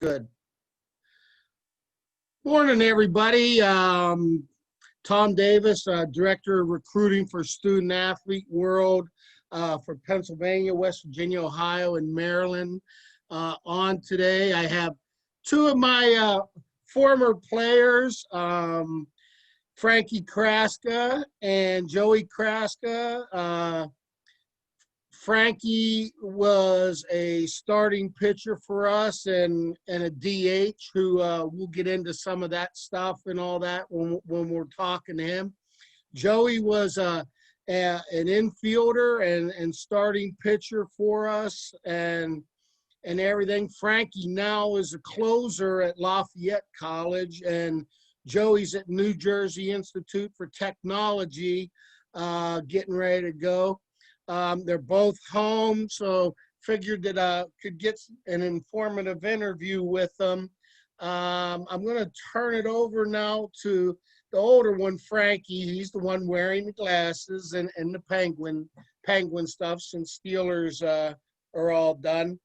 Good. Morning, everybody. Tom Davis, Director of Recruiting for Student Athlete World for Pennsylvania, West Virginia, Ohio, and Maryland. On today, I have two of my former players, Frankie Craska and Joey Craska. Frankie was a starting pitcher for us and a DH who we'll get into some of that stuff and all that when we're talking to him. Joey was an infielder and starting pitcher for us and everything. Frankie now is a closer at Lafayette College, and Joey's at New Jersey Institute for Technology, getting ready to go. They're both home, so figured that I could get an informative interview with them. I'm going to turn it over now to the older one, Frankie. He's the one wearing the glasses and the penguin stuff since Steelers are all done.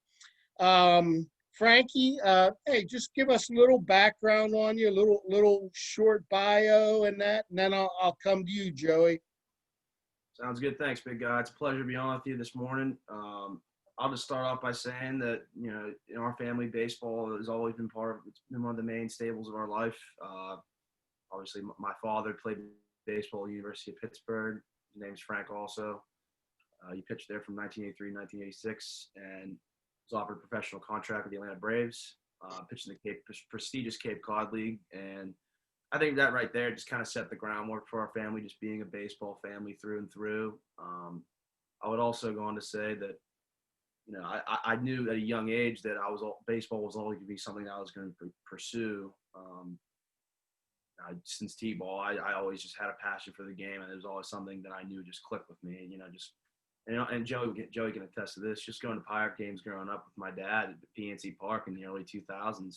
Frankie, hey, just give us a little background on you, a little short bio and that, and then I'll come to you, Joey. Sounds good. Thanks, big guy. It's a pleasure to be on with you this morning. I'll just start off by saying that, in our family, baseball has always been it's been one of the main staples of our life. Obviously, my father played baseball at the University of Pittsburgh. His name's Frank also. He pitched there from 1983 to 1986 and was offered a professional contract with the Atlanta Braves, pitched in the prestigious Cape Cod League. And I think that right there just kind of set the groundwork for our family, just being a baseball family through and through. I would also go on to say that, I knew at a young age that baseball was always going to be something that I was going to pursue. Since T-ball, I always just had a passion for the game, and it was always something that I knew just clicked with me. And Joey can attest to this. Just going to Pirate games growing up with my dad at the PNC Park in the early 2000s.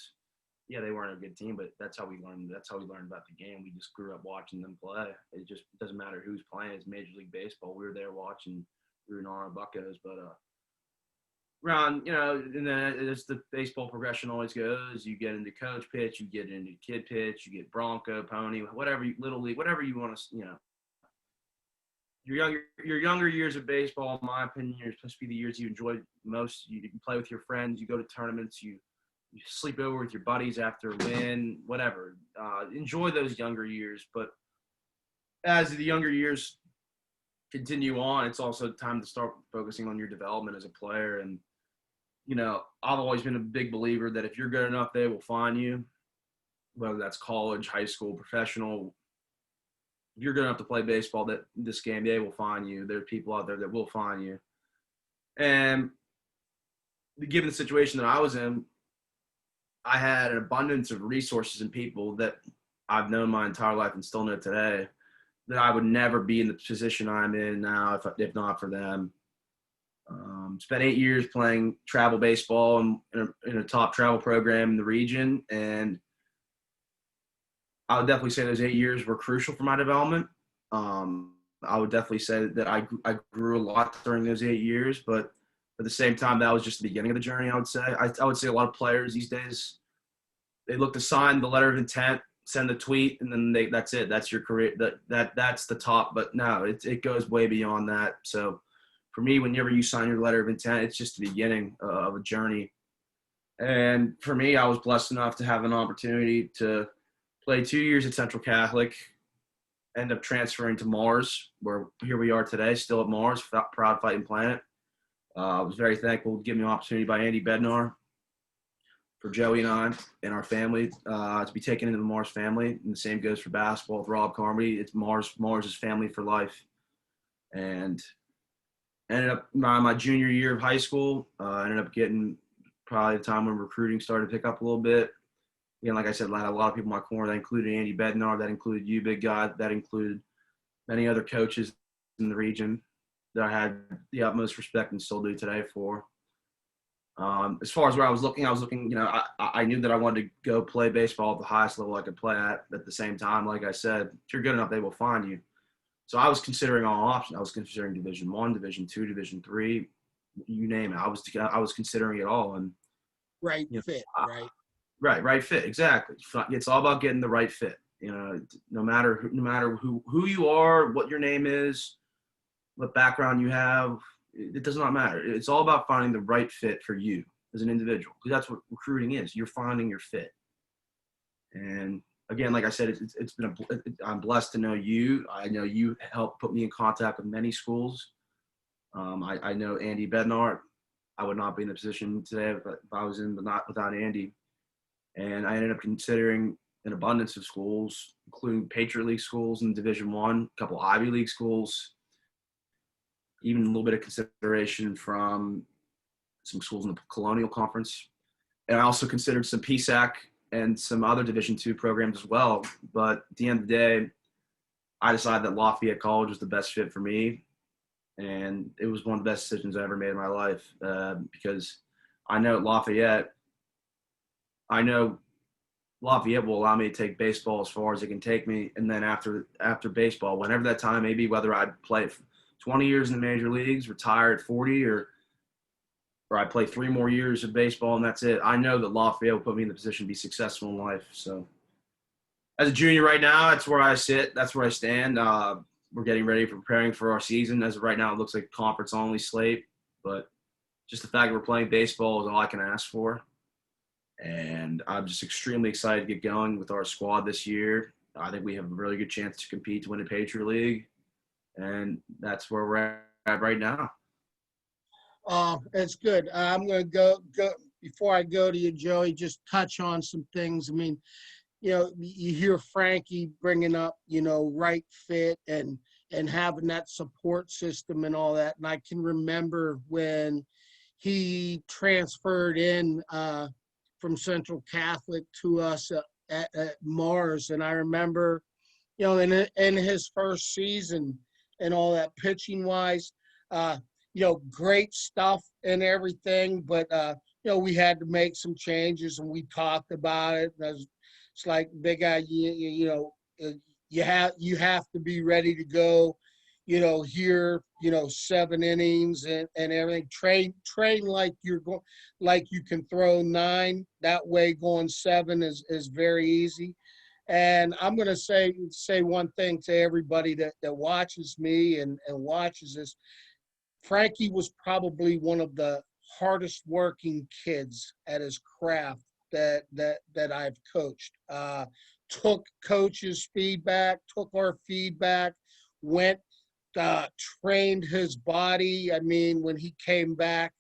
Yeah, they weren't a good team, but that's how we learned. That's how we learned about the game. We just grew up watching them play. It doesn't matter who's playing. It's Major League Baseball. We were there watching, rooting on our Buccos. But around, and then as the baseball progression always goes, you get into coach pitch, you get into kid pitch, you get Bronco, Pony, Little League, whatever you want to, Your younger years of baseball, in my opinion, are supposed to be the years you enjoy most. You can play with your friends. You go to tournaments. You sleep over with your buddies after a win, whatever. Enjoy those younger years. But as the younger years continue on, it's also time to start focusing on your development as a player. And, I've always been a big believer that if you're good enough, they will find you, whether that's college, high school, professional. If you're good enough to play baseball, this game, they will find you. There are people out there that will find you. And given the situation that I was in, I had an abundance of resources and people that I've known my entire life and still know today that I would never be in the position I'm in now if not for them. Spent 8 years playing travel baseball in a top travel program in the region, and I would definitely say those 8 years were crucial for my development. I would definitely say that I grew a lot during those 8 years, but at the same time, that was just the beginning of the journey, I would say. I would say a lot of players these days, they look to sign the letter of intent, send the tweet, and then that's it. That's your career. That's the top. But no, it goes way beyond that. So for me, whenever you sign your letter of intent, it's just the beginning of a journey. And for me, I was blessed enough to have an opportunity to play 2 years at Central Catholic, end up transferring to Mars, where here we are today, still at Mars, proud fighting planet. I was very thankful to give me an opportunity by Andy Bednar for Joey and I and our family to be taken into the Mars family. And the same goes for basketball with Rob Carmody. It's Mars's family for life. And ended up my junior year of high school, ended up getting probably the time when recruiting started to pick up a little bit. Again, like I said, I had a lot of people in my corner. That included Andy Bednar. That included you, big guy. That included many other coaches in the region that I had the utmost respect and still do today for. As far as where I was looking, I knew that I wanted to go play baseball at the highest level I could play at the same time, like I said, if you're good enough, they will find you. So I was considering all options. I was considering Division I, Division II, Division III, you name it. I was considering it all. And right fit, right. Right fit, exactly. It's all about getting the right fit. You know, no matter who you are, what your name is, what background you have, it does not matter. It's all about finding the right fit for you as an individual, because that's what recruiting is. You're finding your fit. And again, like I said, it's been I'm blessed to know you. I know you helped put me in contact with many schools. I know Andy Bednar. I would not be in the position today if I was in, but not without Andy. And I ended up considering an abundance of schools, including Patriot League schools in Division I, a couple Ivy League schools, even a little bit of consideration from some schools in the Colonial Conference. And I also considered some PSAC and some other Division II programs as well. But at the end of the day, I decided that Lafayette College was the best fit for me. And it was one of the best decisions I ever made in my life, because I know Lafayette will allow me to take baseball as far as it can take me. And then after baseball, whenever that time may be, whether I play 20 years in the major leagues, retire at 40, or I play 3 more years of baseball and that's it, I know that Lafayette will put me in the position to be successful in life. So as a junior right now, that's where I sit. That's where I stand. We're getting ready for preparing for our season. As of right now, it looks like a conference-only slate. But just the fact that we're playing baseball is all I can ask for. And I'm just extremely excited to get going with our squad this year. I think we have a really good chance to compete to win the Patriot League. And that's where we're at right now. It's good. I'm going to go before I go to you, Joey, just touch on some things. I mean, you know, you hear Frankie bringing up, you know, right fit and having that support system and all that. And I can remember when he transferred in from Central Catholic to us at Mars. And I remember, you know, in his first season and all that, pitching wise, you know, great stuff and everything, but you know, we had to make some changes and we talked about it. It's like, big guy, you know, you have to be ready to go, you know, here, you know, 7 innings and everything. Train like you're going, like you can throw 9. That way going 7 is very easy. And I'm going to say one thing to everybody that watches me and watches this. Frankie was probably one of the hardest working kids at his craft that I've coached. Took coaches' feedback, took our feedback, went, trained his body. I mean, when he came back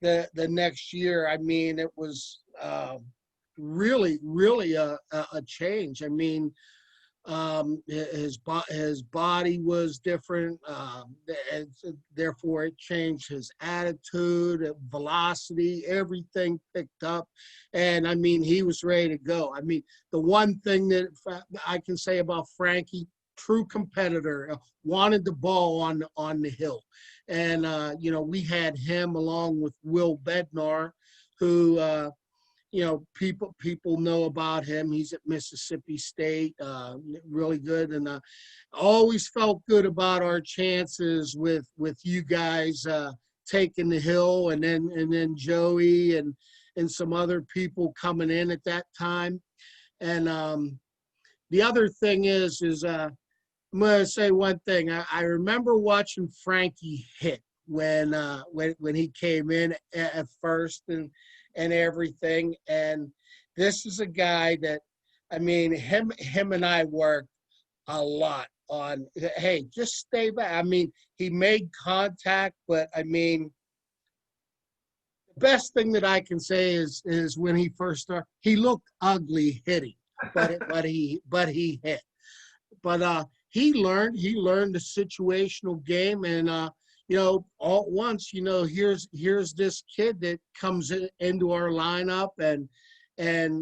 the next year, I mean, it was really a change. I mean, his body was different, and therefore it changed his attitude, velocity, everything picked up. And I mean, he was ready to go. I mean, the one thing that I can say about Frankie, true competitor, wanted the ball on the hill. And you know, we had him along with Will Bednar, who you know, people know about him. He's at Mississippi State, really good. And always felt good about our chances with you guys taking the hill, and then Joey and some other people coming in at that time. And the other thing is I'm going to say one thing. I remember watching Frankie hit when he came in at first and everything. And this is a guy that, I mean, him and I worked a lot on, hey, just stay back. I mean, he made contact, but I mean, the best thing that I can say is when he first started, he looked ugly hitting, but he hit. But he learned the situational game, and you know, all at once, you know, here's this kid that comes into our lineup, and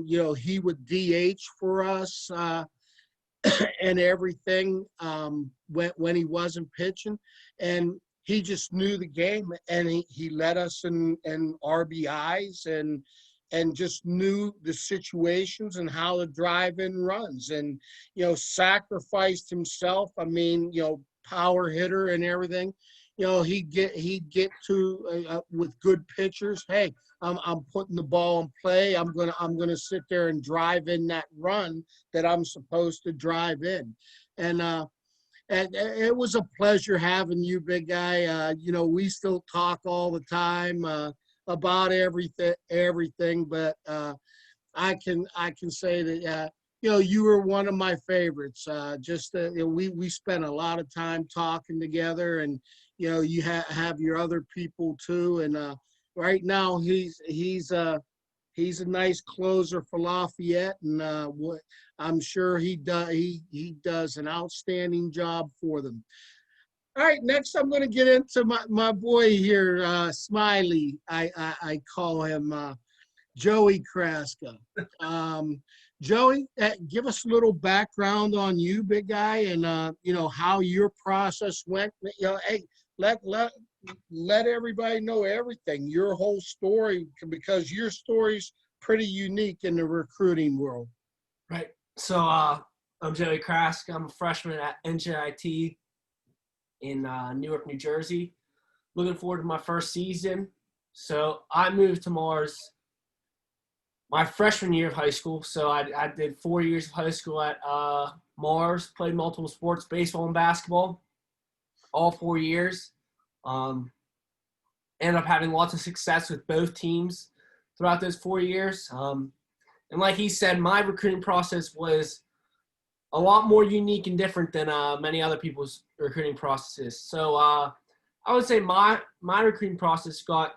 you know, he would DH for us and everything when he wasn't pitching, and he just knew the game, and he led us in RBIs and just knew the situations and how to drive in runs, and you know, sacrificed himself. I mean, you know, power hitter and everything. he'd get to with good pitchers. Hey, I'm putting the ball in play. I'm gonna sit there and drive in that run that I'm supposed to drive in, and it was a pleasure having you, big guy. We still talk all the time about everything, but I can say that you were one of my favorites. We spent a lot of time talking together, and you have your other people too. And right now he's a nice closer for Lafayette, and I'm sure he does an outstanding job for them. All right, next I'm going to get into my boy here, Smiley. I call him Joey Craska. Joey, give us a little background on you, big guy, and how your process went. Hey, let everybody know everything, your whole story, because your story's pretty unique in the recruiting world. Right. So I'm Joey Craska. I'm a freshman at NJIT in Newark, New Jersey. Looking forward to my first season. So I moved to Mars my freshman year of high school. So I did 4 years of high school at Mars, played multiple sports, baseball and basketball, all 4 years. Ended up having lots of success with both teams throughout those 4 years. And like he said, my recruiting process was a lot more unique and different than many other people's recruiting processes. So I would say my recruiting process got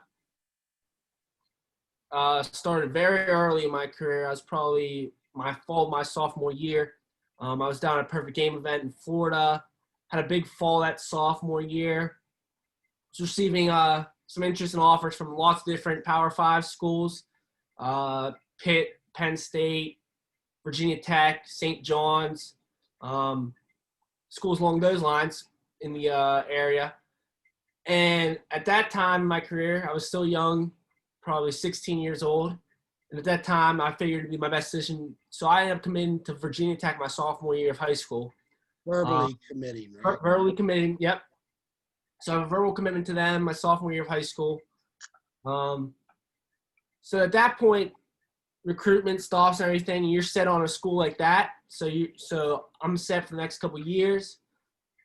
started very early in my career. I was probably my sophomore year. I was down at a Perfect Game event in Florida. Had a big fall that sophomore year. Was receiving some interest and offers from lots of different Power 5 schools, Pitt, Penn State, Virginia Tech, St. John's, schools along those lines in the area. And at that time in my career, I was still young, probably 16 years old. And at that time, I figured it'd be my best decision. So I ended up committing to Virginia Tech my sophomore year of high school. Verbally committing, right? Verbally committing, yep. So I have a verbal commitment to them my sophomore year of high school. So at that point, recruitment stops and everything, and you're set on a school like that. So I'm set for the next couple of years.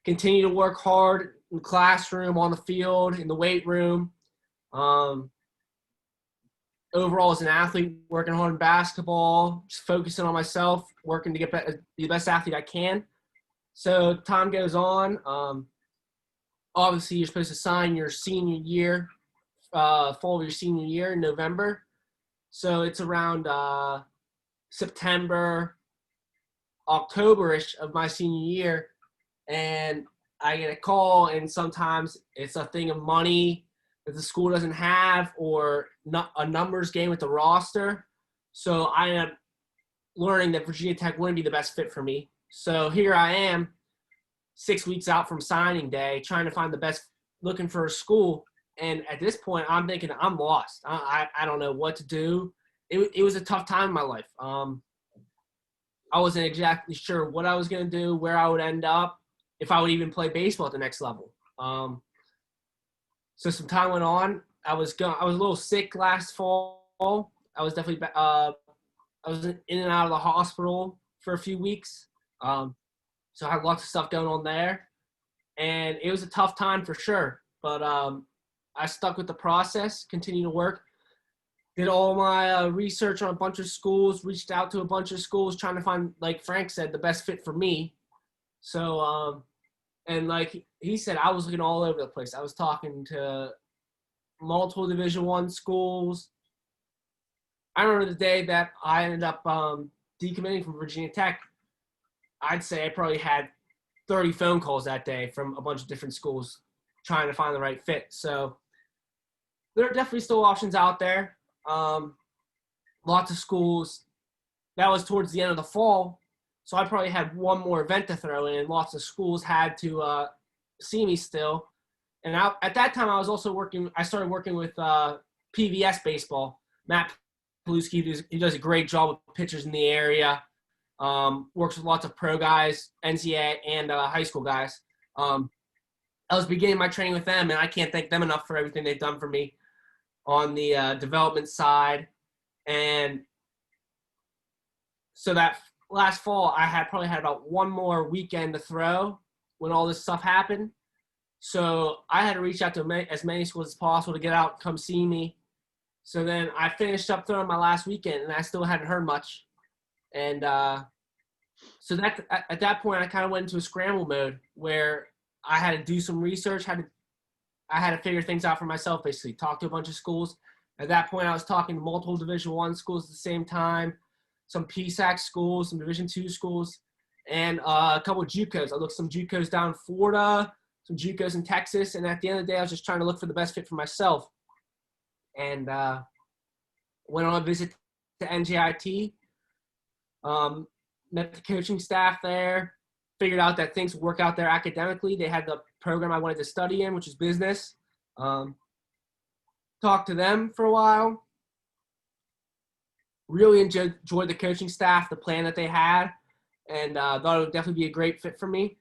Continue to work hard in the classroom, on the field, in the weight room. Overall, as an athlete, working hard in basketball, just focusing on myself, working to be the best athlete I can. So time goes on. Obviously, you're supposed to sign your senior year, fall of your senior year in November. So it's around September, October-ish of my senior year, and I get a call, and sometimes it's a thing of money that the school doesn't have, or not a numbers game with the roster. So I end up learning that Virginia Tech wouldn't be the best fit for me. So here I am, 6 weeks out from signing day, trying to find the best, looking for a school. And at this point, I'm thinking I'm lost. I don't know what to do. It was a tough time in my life. I wasn't exactly sure what I was going to do, where I would end up, if I would even play baseball at the next level. So some time went on. I was a little sick last fall. I was definitely I was in and out of the hospital for a few weeks. So I had lots of stuff going on there, and it was a tough time for sure. But I stuck with the process, continued to work, did all my research on a bunch of schools, reached out to a bunch of schools, trying to find, like Frank said, the best fit for me. So, and like he said, I was looking all over the place. I was talking to multiple Division I schools. I remember the day that I ended up decommitting from Virginia Tech. I'd say I probably had 30 phone calls that day from a bunch of different schools trying to find the right fit. So there are definitely still options out there. Lots of schools. That was towards the end of the fall, so I probably had one more event to throw in. Lots of schools had to see me still. And at that time, I was also I started working with PVS Baseball. Matt Paluski, he does a great job with pitchers in the area. Works with lots of pro guys, NCAA and high school guys. I was beginning my training with them, and I can't thank them enough for everything they've done for me on the development side. And so that last fall, I probably had about one more weekend to throw when all this stuff happened. So I had to reach out to as many schools as possible to get out and come see me. So then I finished up throwing my last weekend, and I still hadn't heard much. And so that at that point, I kind of went into a scramble mode where I had to do some research. I had to figure things out for myself, basically. Talk to a bunch of schools. At that point, I was talking to multiple Division I schools at the same time, some PSAC schools, some Division II schools, and a couple of JUCOs. I looked some JUCOs down in Florida, some JUCOs in Texas, and at the end of the day, I was just trying to look for the best fit for myself. And went on a visit to NJIT, met the coaching staff there, figured out that things would work out there academically. They had the program I wanted to study in, which is business. Talked to them for a while. Really enjoyed the coaching staff, the plan that they had, and thought it would definitely be a great fit for me.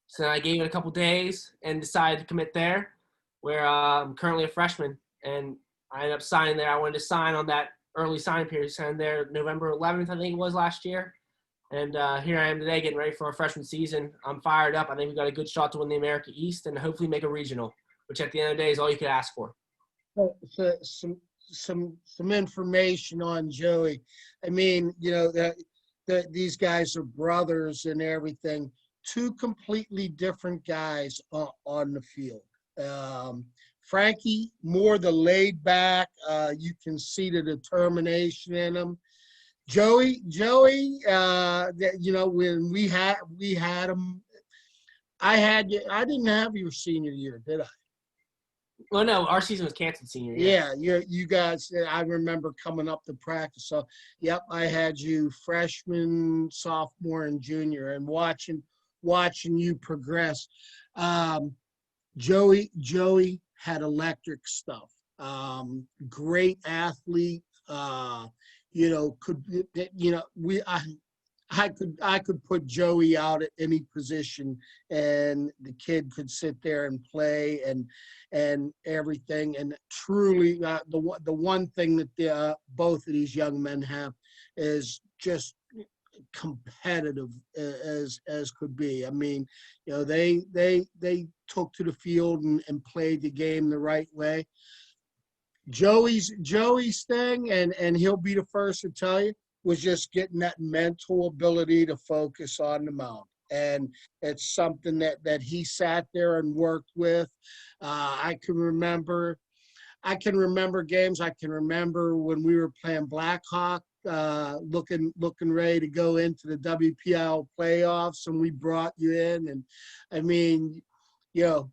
So I gave it a couple days and decided to commit there, where I'm currently a freshman. And I ended up signing there. I wanted to sign on that early signing period. Signed there November 11th, I think it was last year. And here I am today getting ready for our freshman season. I'm fired up. I think we've got a good shot to win the America East and hopefully make a regional, which at the end of the day is all you could ask for. So, some information on Joey. I mean, you know, these guys are brothers and everything. Two completely different guys on the field. Frankie, more the laid back. You can see the determination in him. Joey, you know, when we had him, I didn't have your senior year, did I? Well, no, our season was canceled senior year. Yeah, you guys, I remember coming up to practice. So, yep, I had you freshman, sophomore, and junior, and watching you progress. Joey had electric stuff. Great athlete. You know, I could put Joey out at any position, and the kid could sit there and play and everything. And truly, the one thing that both of these young men have is just competitive as could be. I mean, you know, they took to the field and played the game the right way. Joey's thing, and he'll be the first to tell you, was just getting that mental ability to focus on the mound. And it's something that he sat there and worked with. I can remember games. I can remember when we were playing Blackhawk, looking ready to go into the WPL playoffs, and we brought you in. And I mean, you know,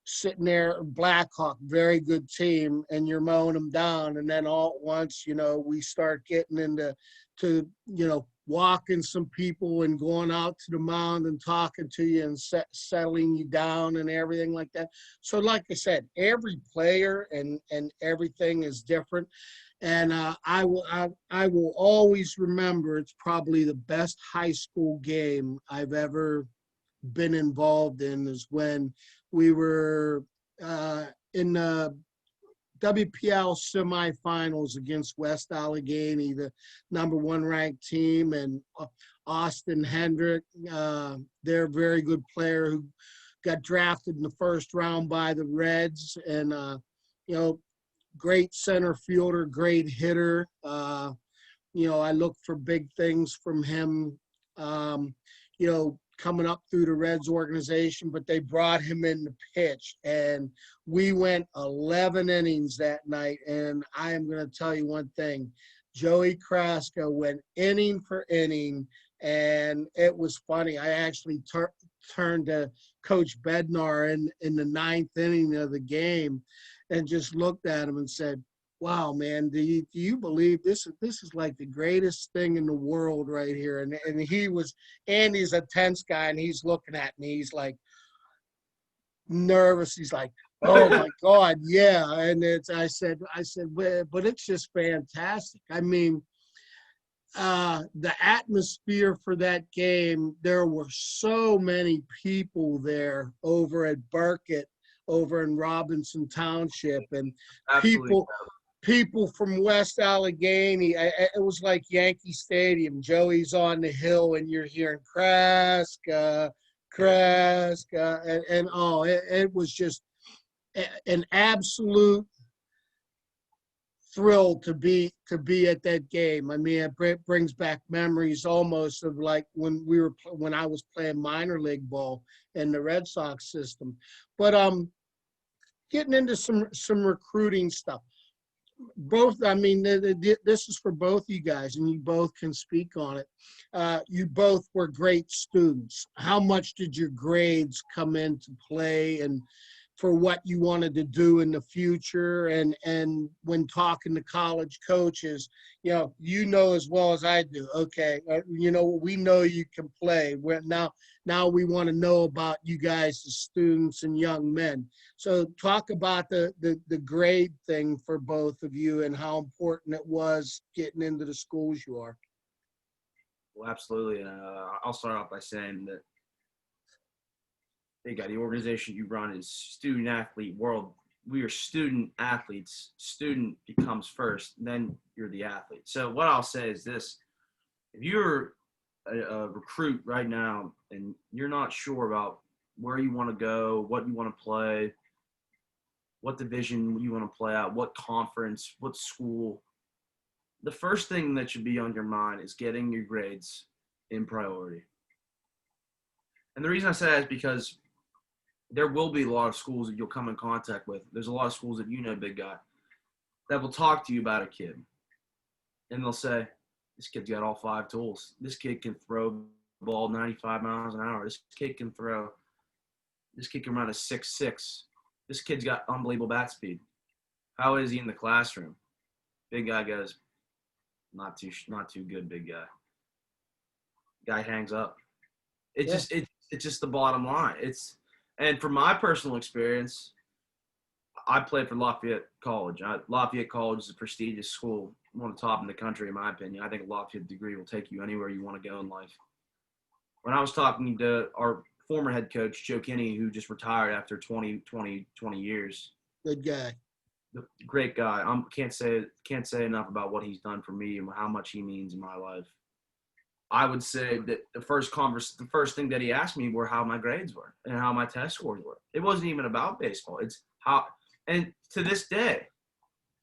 sitting there, Blackhawk, very good team, and you're mowing them down. And then all at once, you know, we start getting into you know, walking some people and going out to the mound and talking to you and settling you down and everything like that. So like I said, every player and everything is different. And I will always remember, it's probably the best high school game I've ever been involved in, is when we were in the WPL semifinals against West Allegheny, the #1 ranked team, and Austin Hendrick, they're a very good player who got drafted in the first round by the Reds, and you know, great center fielder, great hitter. You know, I look for big things from him. You know, coming up through the Reds organization, but they brought him in to pitch, and we went 11 innings that night. And I am going to tell you one thing, Joey Craska went inning for inning, and it was funny. I actually turned to Coach Bednar in the 9th inning of the game and just looked at him and said, wow, man, do you believe this is like the greatest thing in the world right here? And Andy's a tense guy, and he's looking at me. He's like nervous. He's like, oh my God, yeah. And I said, but it's just fantastic. I mean, the atmosphere for that game, there were so many people there over at Burkett, over in Robinson Township, and Absolutely. people from West Allegheny. It was like Yankee Stadium. Joey's on the hill, and you're hearing Craska, Craska, and oh, it was just an absolute thrill to be at that game. I mean, it brings back memories almost of like when I was playing minor league ball in the Red Sox system. But getting into some recruiting stuff. Both, I mean, this is for both you guys, and you both can speak on it. You both were great students. How much did your grades come into play, and for what you wanted to do in the future? And when talking to college coaches, you know as well as I do, okay, we know you can play. Now we want to know about you guys as students and young men. So talk about the grade thing for both of you and how important it was getting into the schools you are. Well, absolutely. I'll start off by saying that the organization you run is Student Athlete World. We are student athletes. Student becomes first, then you're the athlete. So what I'll say is this: if you're a recruit right now and you're not sure about where you want to go, what you want to play, what division you want to play at, what conference, what school, the first thing that should be on your mind is getting your grades in priority. And the reason I say that is because there will be a lot of schools that you'll come in contact with. There's a lot of schools that big guy, that will talk to you about a kid. And they'll say, this kid's got all 5 tools. This kid can throw the ball 95 miles an hour. This kid can run a 6'6". This kid's got unbelievable bat speed. How is he in the classroom? Big guy goes, not too good, big guy. Guy hangs up. It's just the bottom line. And from my personal experience, I played for Lafayette College. Lafayette College is a prestigious school, one of the top in the country, in my opinion. I think a Lafayette degree will take you anywhere you want to go in life. When I was talking to our former head coach, Joe Kinney, who just retired after 20 years. Good guy. Great guy. Can't say enough about what he's done for me and how much he means in my life. I would say that the first thing that he asked me were how my grades were and how my test scores were. It wasn't even about baseball. It's how, and to this day,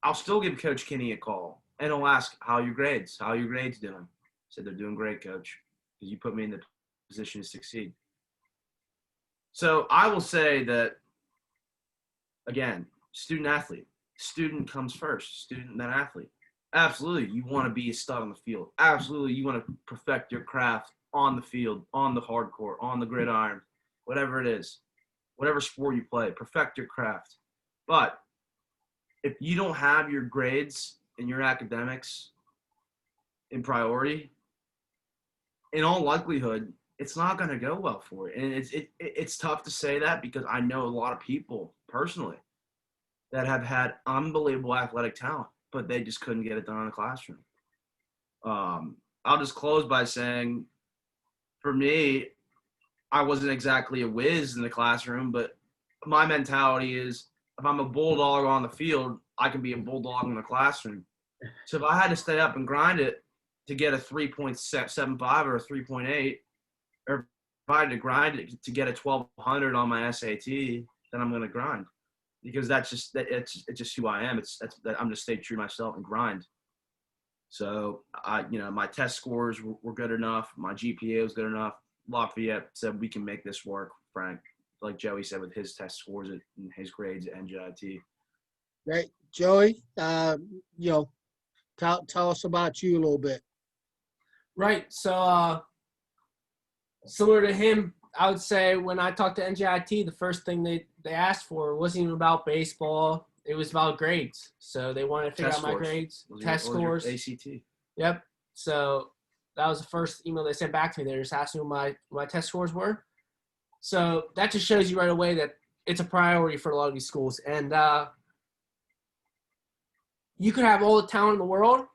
I'll still give Coach Kinney a call and I'll ask, how are your grades doing? I said, they're doing great, Coach, because you put me in the position to succeed. So I will say that, again, student athlete. Student comes first, student then athlete. Absolutely, you want to be a stud on the field. Absolutely, you want to perfect your craft on the field, on the hard court, on the gridiron, whatever it is, whatever sport you play, perfect your craft. But if you don't have your grades and your academics in priority, in all likelihood, it's not going to go well for you. And it's tough to say that because I know a lot of people personally that have had unbelievable athletic talent, but they just couldn't get it done in the classroom. I'll just close by saying, for me, I wasn't exactly a whiz in the classroom, but my mentality is if I'm a bulldog on the field, I can be a bulldog in the classroom. So if I had to stay up and grind it to get a 3.75 or a 3.8, or if I had to grind it to get a 1200 on my SAT, then I'm going to grind. Because it's just who I am. I'm just stay true to myself and grind. So my test scores were good enough. My GPA was good enough. Lafayette said we can make this work, Frank. Like Joey said with his test scores and his grades at NJIT. Right, Joey. Tell us about you a little bit. Right. So similar to him, I would say when I talked to NJIT, the first thing they asked for wasn't even about baseball. It was about grades. So they wanted to figure out my grades, test scores. ACT. Yep. So that was the first email they sent back to me. They were just asking what my test scores were. So that just shows you right away that it's a priority for a lot of these schools. And you could have all the talent in the world.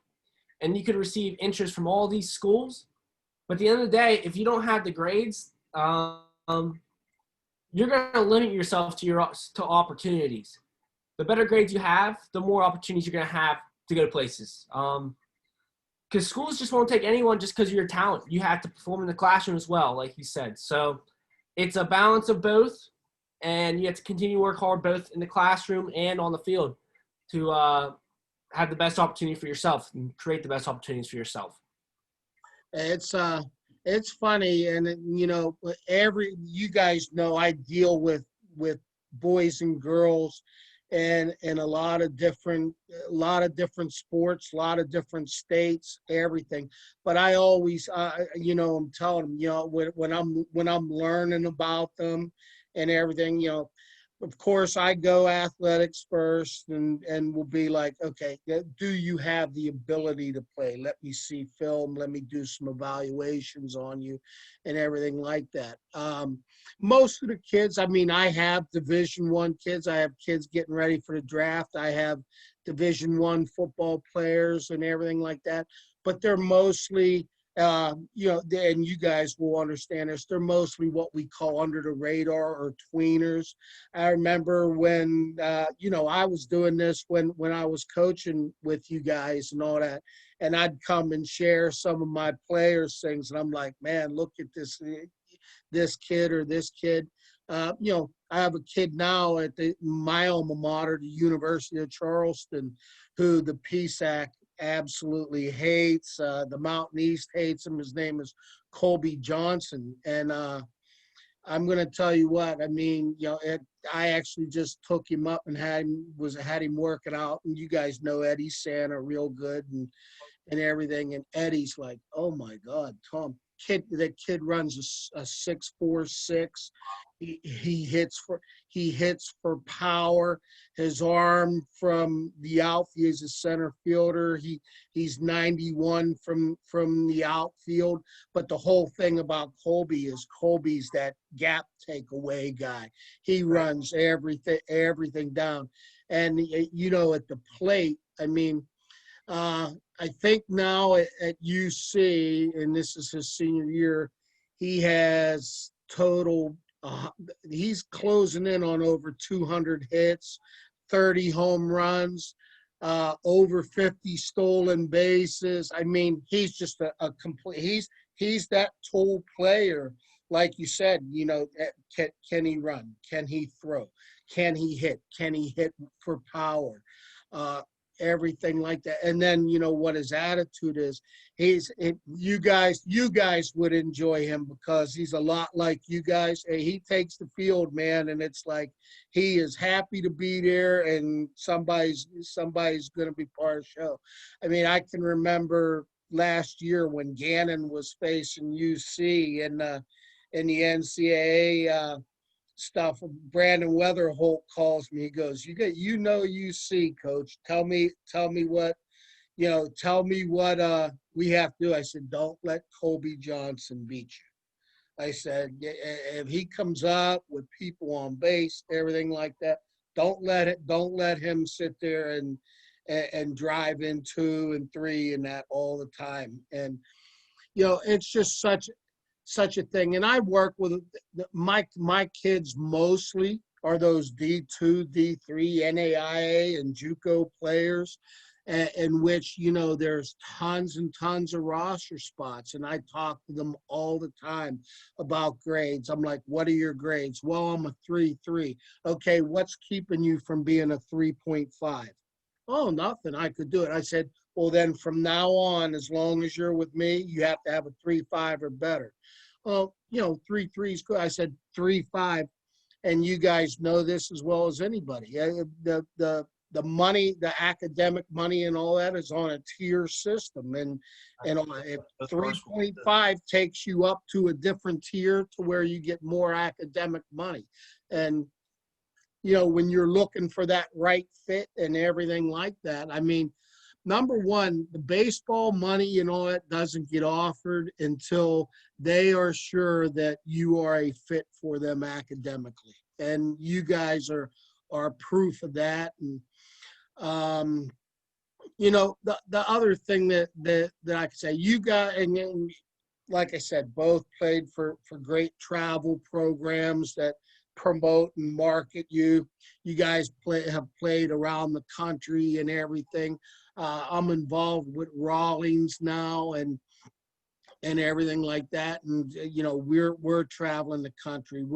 and you could receive interest from all these schools. But at the end of the day, if you don't have the grades, you're going to limit yourself to opportunities. The better grades you have, the more opportunities you're going to have to go to places. Because schools just won't take anyone just because of your talent. You have to perform in the classroom as well, like you said. So it's a balance of both, and you have to continue to work hard both in the classroom and on the field to have the best opportunity for yourself and create the best opportunities for yourself. It's funny, and you know, you guys know I deal with boys and girls, and a lot of different sports, a lot of different states, everything. But I always, you know, I'm telling them, you know, when I'm learning about them and everything, you know. Of course, I go athletics first, and will be like, okay, do you have the ability to play? Let me see film. Let me do some evaluations on you, and everything like that. Most of the kids, I mean, I have Division I kids. I have kids getting ready for the draft. I have Division I football players and everything like that. But they're mostly you know, and you guys will understand this, they're mostly what we call under the radar or tweeners. I remember when, you know, I was doing this when I was coaching with you guys and all that, and I'd come and share some of my players' things, and I'm like, man, look at this kid or this kid. You know, I have a kid now at my alma mater, the University of Charleston, who the PSAC absolutely hates. The Mountain East hates him. His name is Colby Johnson. And I'm going to tell you what, I mean, you know, I actually just took him up and had him working out. And you guys know Eddie Santa real good and everything. And Eddie's like, oh my God, Tom, that kid runs a 6'4", 6". He hits for power. His arm from the outfield, he's a center fielder. He's 91 from the outfield. But the whole thing about Colby's that gap takeaway guy. He runs everything down. And you know, at the plate, I mean, I think now at UC, and this is his senior year, he has total. He's closing in on over 200 hits, 30 home runs, over 50 stolen bases. I mean, he's just a complete. He's that tool player, like you said. You know, can he run? Can he throw? Can he hit? Can he hit for power? Everything like that. And then, you know, what his attitude is, you guys would enjoy him because he's a lot like you guys. He takes the field, man, and it's like he is happy to be there, and somebody's going to be part of the show. I mean, I can remember last year when Gannon was facing UC in the NCAA stuff. Brandon Weatherholt calls me. He goes, you know UC, coach. Tell me what, you know, we have to do. I said, don't let Colby Johnson beat you. I said, if he comes up with people on base, everything like that, don't let him sit there and drive in 2 and 3 and that all the time. And, you know, it's just such a thing. And I work with my kids mostly are those D2, D3, NAIA, and JUCO players, in which, you know, there's tons and tons of roster spots. And I talk to them all the time about grades. I'm like, what are your grades? Well, I'm a 3.3. Okay, what's keeping you from being a 3.5? Oh, nothing. I could do it. I said, well, then from now on, as long as you're with me, you have to have a 3.5 or better. Well, you know, 3.3 is good. I said 3.5, and you guys know this as well as anybody. The money, the academic money, and all that is on a tier system, and 3.5 takes you up to a different tier to where you get more academic money, and you know, when you're looking for that right fit and everything like that, I mean, number one, the baseball money and all that doesn't get offered until they are sure that you are a fit for them academically. And you guys are proof of that. And the other thing that I could say, you got, and like I said, both played for great travel programs that promote and market you. You guys have played around the country and everything. I'm involved with Rawlings now and everything like that. And we're traveling the country.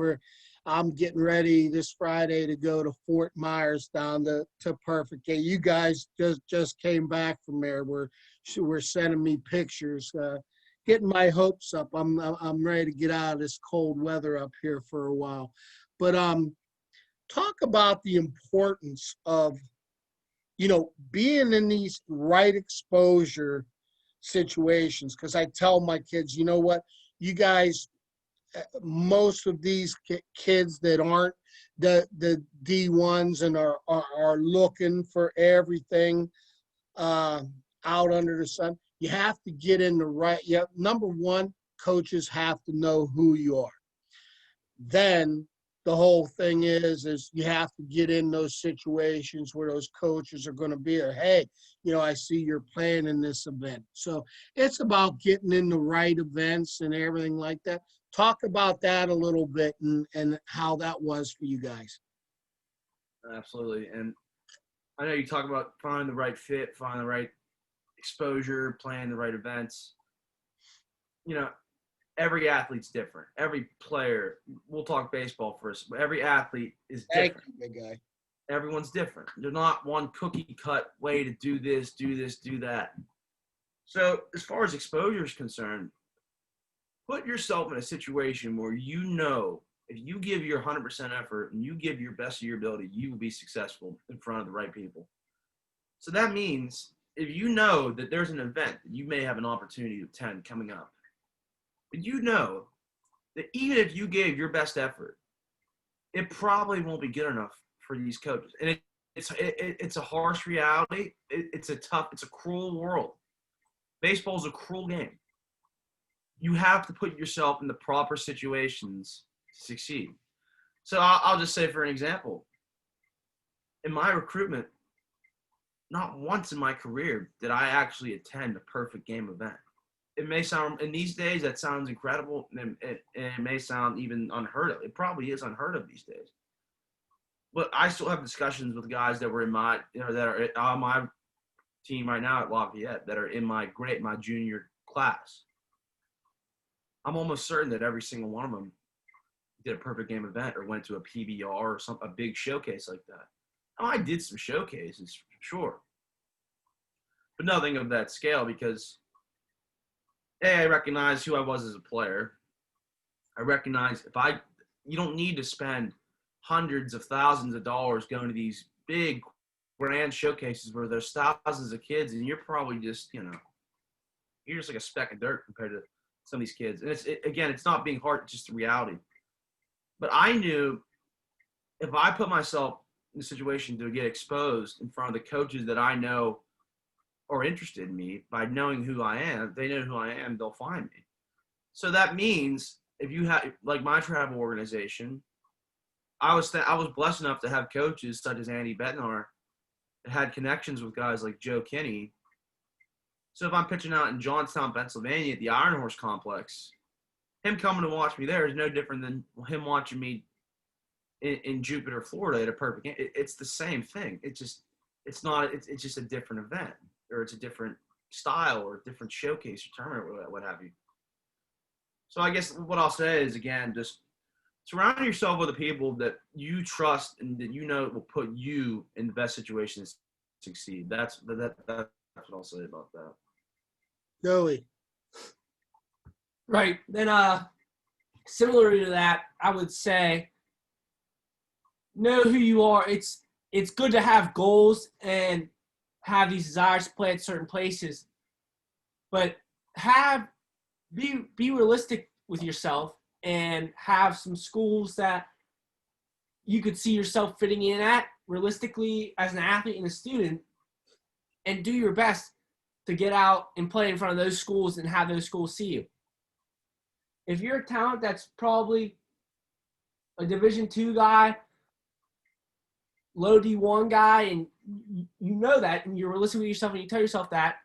I'm getting ready this Friday to go to Fort Myers down to Perfect Game. You guys just came back from there. We're sending me pictures, getting my hopes up. I'm ready to get out of this cold weather up here for a while. But talk about the importance of being in these right exposure situations, because I tell my kids, you know what, you guys, most of these kids that aren't the D1s and are looking for everything out under the sun, you have to get in the right. Yeah, number one, coaches have to know who you are. Then the whole thing is you have to get in those situations where those coaches are going to be there. Hey, I see you're playing in this event. So it's about getting in the right events and everything like that. Talk about that a little bit and how that was for you guys. Absolutely. And I know you talk about finding the right fit, finding the right exposure, playing the right events. Every athlete's different. Every player, we'll talk baseball first, but every athlete is different. Thank you, big guy. Everyone's different. There's not one cookie cut way to do this, do that. So as far as exposure is concerned, put yourself in a situation where if you give your 100% effort and you give your best of your ability, you will be successful in front of the right people. So that means if you know that there's an event that you may have an opportunity to attend coming up, but you know that even if you gave your best effort, it probably won't be good enough for these coaches. And it's a harsh reality. It's a cruel world. Baseball is a cruel game. You have to put yourself in the proper situations to succeed. So I'll just say, for an example, in my recruitment, not once in my career did I actually attend a perfect game event. It may sound, in these days, that sounds incredible, and it may sound even unheard of. It probably is unheard of these days. But I still have discussions with guys that were that are on my team right now at Lafayette that are in my junior class. I'm almost certain that every single one of them did a perfect game event or went to a PBR or a big showcase like that. Now, I did some showcases, sure, but nothing of that scale because I recognize who I was as a player. I recognize you don't need to spend hundreds of thousands of dollars going to these big grand showcases where there's thousands of kids and you're probably just, you're just like a speck of dirt compared to some of these kids. And it's not being hard, it's just the reality. But I knew if I put myself in a situation to get exposed in front of the coaches that I know are interested in me, by knowing who I am, they know who I am, they'll find me. So that means if you have, like my travel organization, I was blessed enough to have coaches such as Andy Bednar that had connections with guys like Joe Kinney. So if I'm pitching out in Johnstown, Pennsylvania at the Iron Horse Complex, him coming to watch me there is no different than him watching me in Jupiter, Florida at a perfect game. It's the same thing. It's just a different event, or it's a different style or a different showcase or tournament, what have you. So I guess what I'll say is, again, just surround yourself with the people that you trust and that will put you in the best situations to succeed. That's what I'll say about that. Joey. Right. Then similar to that, I would say know who you are. It's good to have goals and have these desires to play at certain places, but be realistic with yourself and have some schools that you could see yourself fitting in at realistically as an athlete and a student, and do your best to get out and play in front of those schools and have those schools see you. If you're a talent that's probably a Division II guy, low D1 guy, and you know that, and you're listening to yourself, and you tell yourself that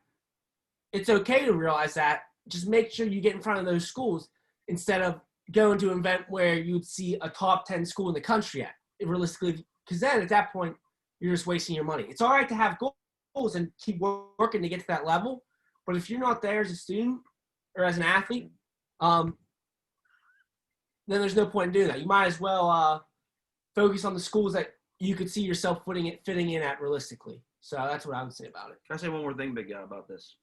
it's okay to realize that. Just make sure you get in front of those schools instead of going to an event where you'd see a top 10 school in the country at, realistically, because then at that point, you're just wasting your money. It's all right to have goals and keep working to get to that level, but if you're not there as a student or as an athlete, then there's no point in doing that. You might as well focus on the schools that you could see yourself fitting in at realistically. So that's what I would say about it. Can I say one more thing, Big Guy, about this?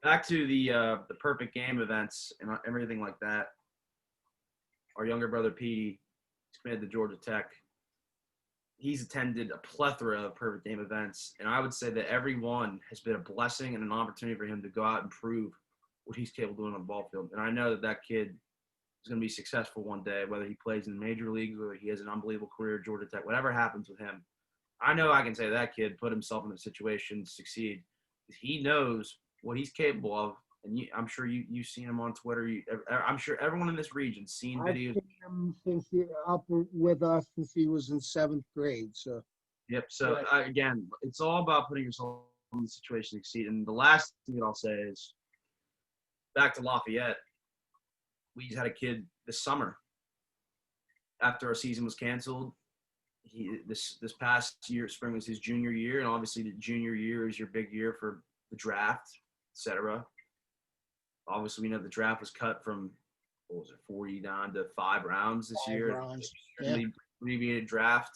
Back to the perfect game events and everything like that. Our younger brother Petey, he's committed to Georgia Tech. He's attended a plethora of perfect game events, and I would say that every one has been a blessing and an opportunity for him to go out and prove what he's capable of doing on the ball field. And I know that kid is going to be successful one day, whether he plays in the major leagues, whether he has an unbelievable career at Georgia Tech, whatever happens with him. I know I can say that kid put himself in a situation to succeed. He knows what he's capable of, and I'm sure you've seen him on Twitter. I'm sure everyone in this region's seen videos. I've seen him since up with us since he was in 7th grade. So. Yep. So again, it's all about putting yourself in the situation to succeed. And the last thing that I'll say is, back to Lafayette. We had a kid this summer. After our season was canceled, this past year, spring was his junior year, and obviously the junior year is your big year for the draft, etc. Obviously, we know the draft was cut from 40 down to 5 rounds this year. Abbreviated draft.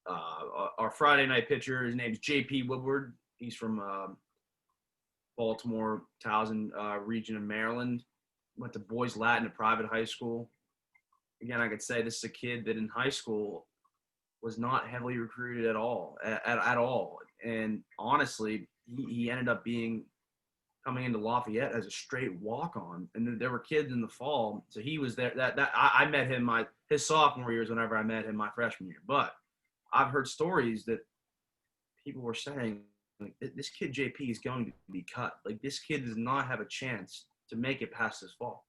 Our Friday night pitcher, his name's J.P. Woodward. He's from Baltimore, Towson region of Maryland. Went to Boys Latin, a private high school. Again, I could say this is a kid that in high school was not heavily recruited at all, at all. And honestly, he ended up coming into Lafayette as a straight walk-on. And there were kids in the fall, so he was there. I met him his sophomore years whenever I met him my freshman year. But I've heard stories that people were saying, like, this kid JP is going to be cut. Like, this kid does not have a chance to make it past this fall.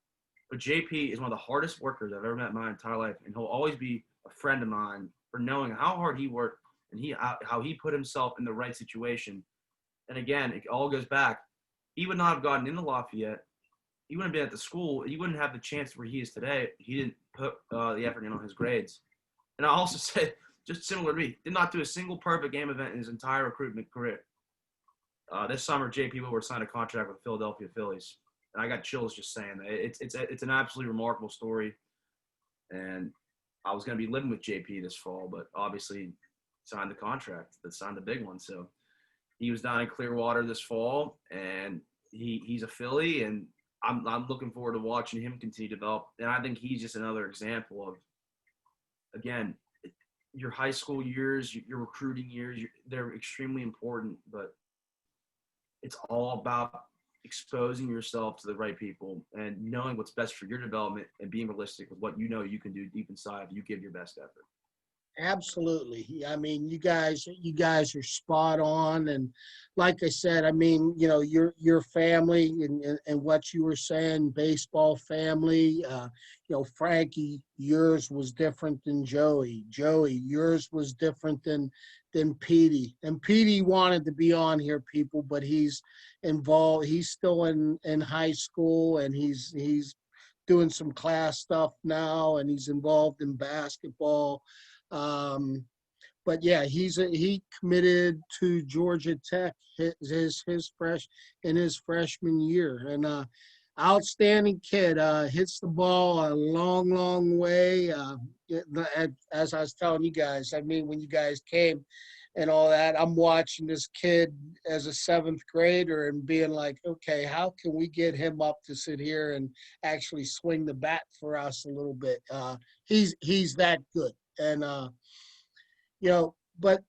But JP is one of the hardest workers I've ever met in my entire life, and he'll always be a friend of mine for knowing how hard he worked and how he put himself in the right situation. And again, it all goes back. He would not have gotten into Lafayette. He wouldn't have been at the school. He wouldn't have the chance where he is today. He didn't put the effort in on his grades. And I also said, just similar to me, did not do a single perfect game event in his entire recruitment career. This summer, J.P. Woodward signed a contract with the Philadelphia Phillies. And I got chills just saying that. It's an absolutely remarkable story. And I was going to be living with JP this fall, but obviously signed the contract that signed the big one. So he was down in Clearwater this fall, and he's a Philly, and I'm looking forward to watching him continue to develop. And I think he's just another example of, again, your high school years, your recruiting years, they're extremely important, but it's all about exposing yourself to the right people and knowing what's best for your development and being realistic with what you know you can do deep inside. You give your best effort. Absolutely. I mean, you guys are spot on. And like I said, I mean, you know, your family and what you were saying, baseball family, you know, Frankie, yours was different than Joey. Joey, yours was different than Petey. And Petey wanted to be on here, people, but he's involved. He's still in high school, and he's doing some class stuff now, and he's involved in basketball. But yeah, he committed to Georgia Tech his freshman year, and outstanding kid. Hits the ball a long way. As I was telling you guys, I mean, when you guys came and all that, I'm watching this kid as a 7th grader and being like, okay, how can we get him up to sit here and actually swing the bat for us a little bit? He's that good. And, you know, but,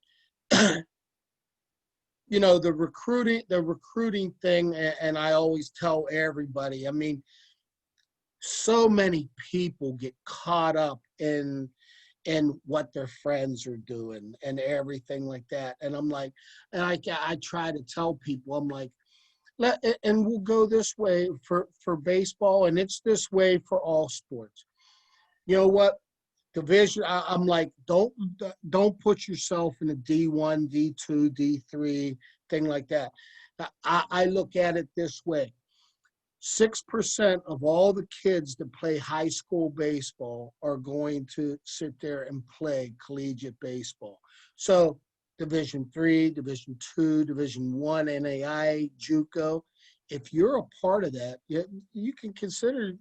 you know, the recruiting thing, and I always tell everybody, I mean, so many people get caught up in what their friends are doing and everything like that. And I'm like, and I try to tell people, I'm like, and we'll go this way for baseball, and it's this way for all sports. You know what? division. I'm like, don't put yourself in a D1, D2, D3 thing like that. I look at it this way: 6% of all the kids that play high school baseball are going to sit there and play collegiate baseball. So Division III, Division II, Division I, NAI, JUCO. If you're a part of that, you can consider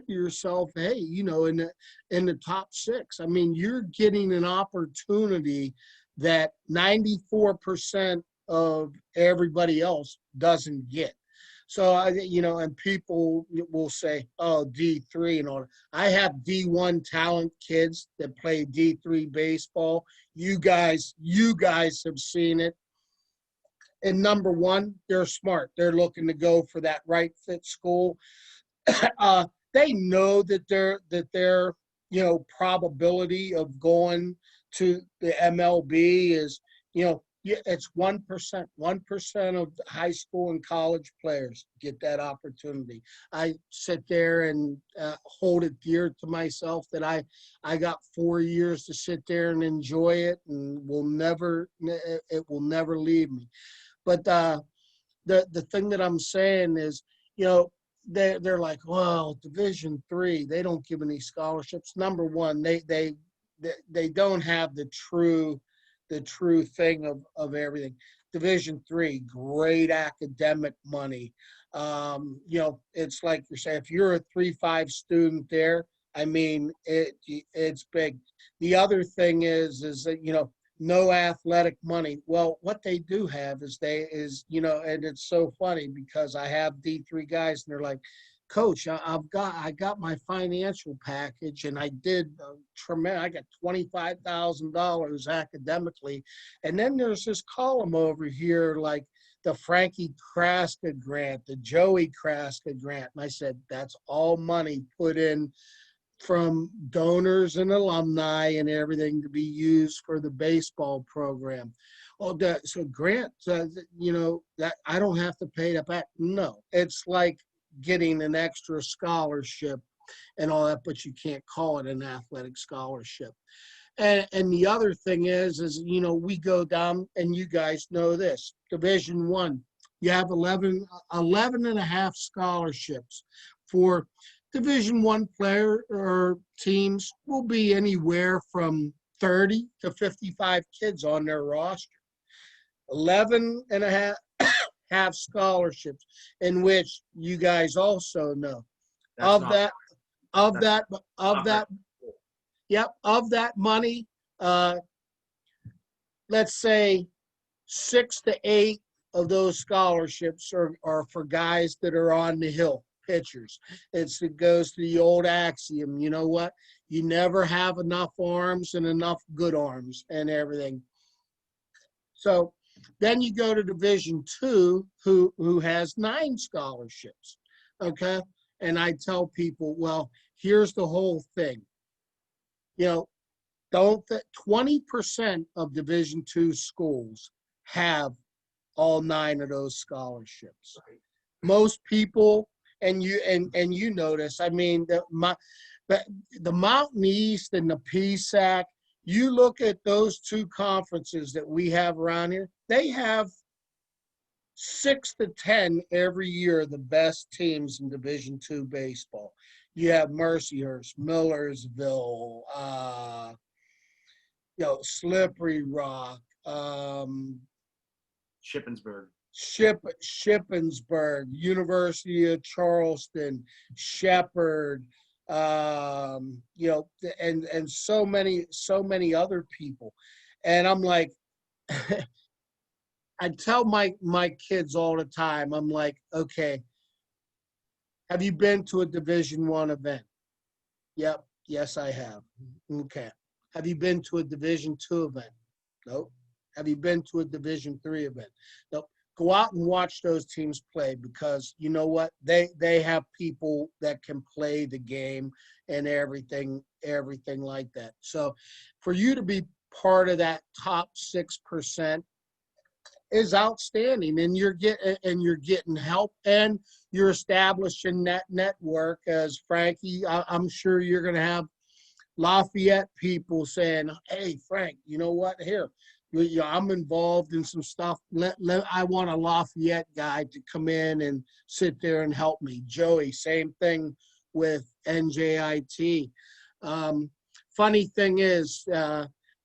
yourself, hey, in the top six. I mean, you're getting an opportunity that 94% of everybody else doesn't get. So and people will say, "Oh, D3 and all." I have D1 talent kids that play D3 baseball. You guys have seen it. And number one, they're smart. They're looking to go for that right fit school. They know that their probability of going to the MLB is it's 1%. 1% of high school and college players get that opportunity. I sit there and hold it dear to myself that I got 4 years to sit there and enjoy it, and it will never leave me. But the thing that I'm saying is, they're like, well, Division III, they don't give any scholarships. Number one, they don't have the true thing of everything. Division III, great academic money. It's like you're saying, if you're a 3-5 student there, I mean, it's big. The other thing is that, no athletic money. Well, what they do have is and it's so funny because I have D3 guys and they're like, Coach, I got my financial package and I did tremendous. I got $25,000 academically, and then there's this column over here like the Frankie Craska grant, the Joey Craska grant, and I said that's all money put in from donors and alumni and everything to be used for the baseball program. Oh, so grant, that I don't have to pay that back. No, it's like getting an extra scholarship and all that, but you can't call it an athletic scholarship. And the other thing is we go down, and you guys know this, Division I, you have 11 and a half scholarships. For Division I player or teams will be anywhere from 30 to 55 kids on their roster. 11 and a half have scholarships, in which you guys also know of that money, let's say 6 to 8 of those scholarships are for guys that are on the hill, pitchers. It goes to the old axiom, you know what? You never have enough arms and enough good arms and everything. So then you go to Division II, who has 9 scholarships, okay? And I tell people, well, here's the whole thing. 20% of Division II schools have all 9 of those scholarships. Right. Most people, and you notice, I mean, the Mountain East and the PSAC, you look at those 2 conferences that we have around here, they have 6 to 10 every year, the best teams in Division II baseball. You have Mercyhurst, Millersville, Slippery Rock, Shippensburg, University of Charleston, Shepherd, and so many other people. And I'm like, I tell my kids all the time, I'm like, okay, have you been to a Division I event? Yep. Yes, I have. Okay. Have you been to a Division II event? Nope. Have you been to a Division III event? Nope. Go out and watch those teams play, because you know what? They have people that can play the game and everything like that. So for you to be part of that top 6% is outstanding, and you're getting help, and you're establishing that network. As Frankie, I'm sure you're going to have Lafayette people saying, hey, Frank, you know what? Here, I'm involved in some stuff. I want a Lafayette guy to come in and sit there and help me. Joey, same thing with NJIT. Funny thing is,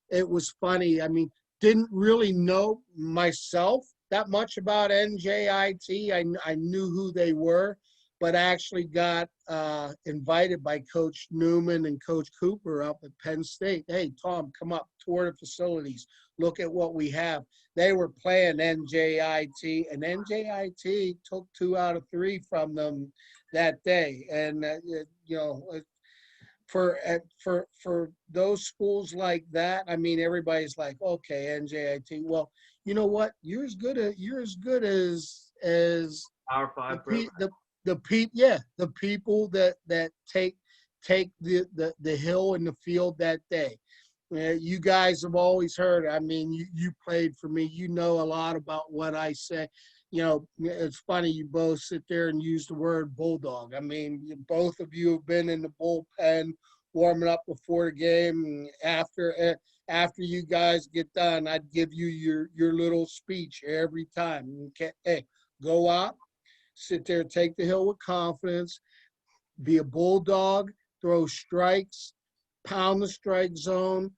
it was funny. I mean, didn't really know myself that much about NJIT. I knew who they were, but actually got invited by Coach Newman and Coach Cooper up at Penn State. Hey, Tom, come up, tour the facilities, look at what we have. They were playing NJIT, and NJIT took 2 out of 3 from them that day. And, you know, for those schools like that, I mean, everybody's like, okay, NJIT. Well, you know what? You're as good as Power 5 the people that take the hill and the field that day. You guys have always heard. I mean, you played for me. You know a lot about what I say. You know, it's funny you both sit there and use the word bulldog. I mean, both of you have been in the bullpen warming up before the game. And after you guys get done, I'd give you your little speech every time. Okay, hey, go out, sit there, take the hill with confidence, be a bulldog, throw strikes, pound the strike zone,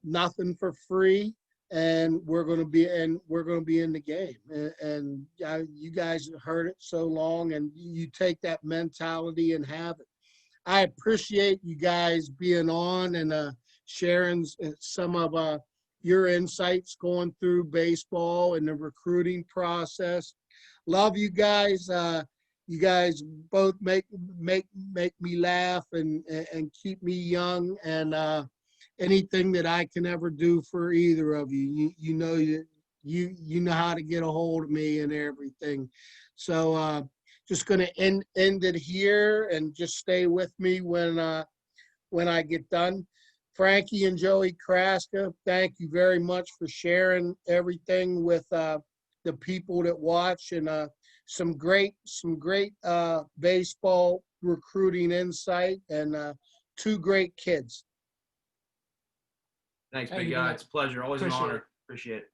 nothing for free. And we're going to be in the game. And you guys have heard it so long, and you take that mentality and have it. I appreciate you guys being on and sharing some of your insights going through baseball and the recruiting process. Love you guys. You guys both make me laugh and keep me young, and anything that I can ever do for either of you, you know how to get a hold of me and everything. So just going to end it here, and just stay with me when I get done. Frankie and Joey Craska, thank you very much for sharing everything with the people that watch, and some great baseball recruiting insight, and 2 great kids. Thanks, Thank big you, guy. man. It's a pleasure. Always an Appreciate honor. it. Appreciate it.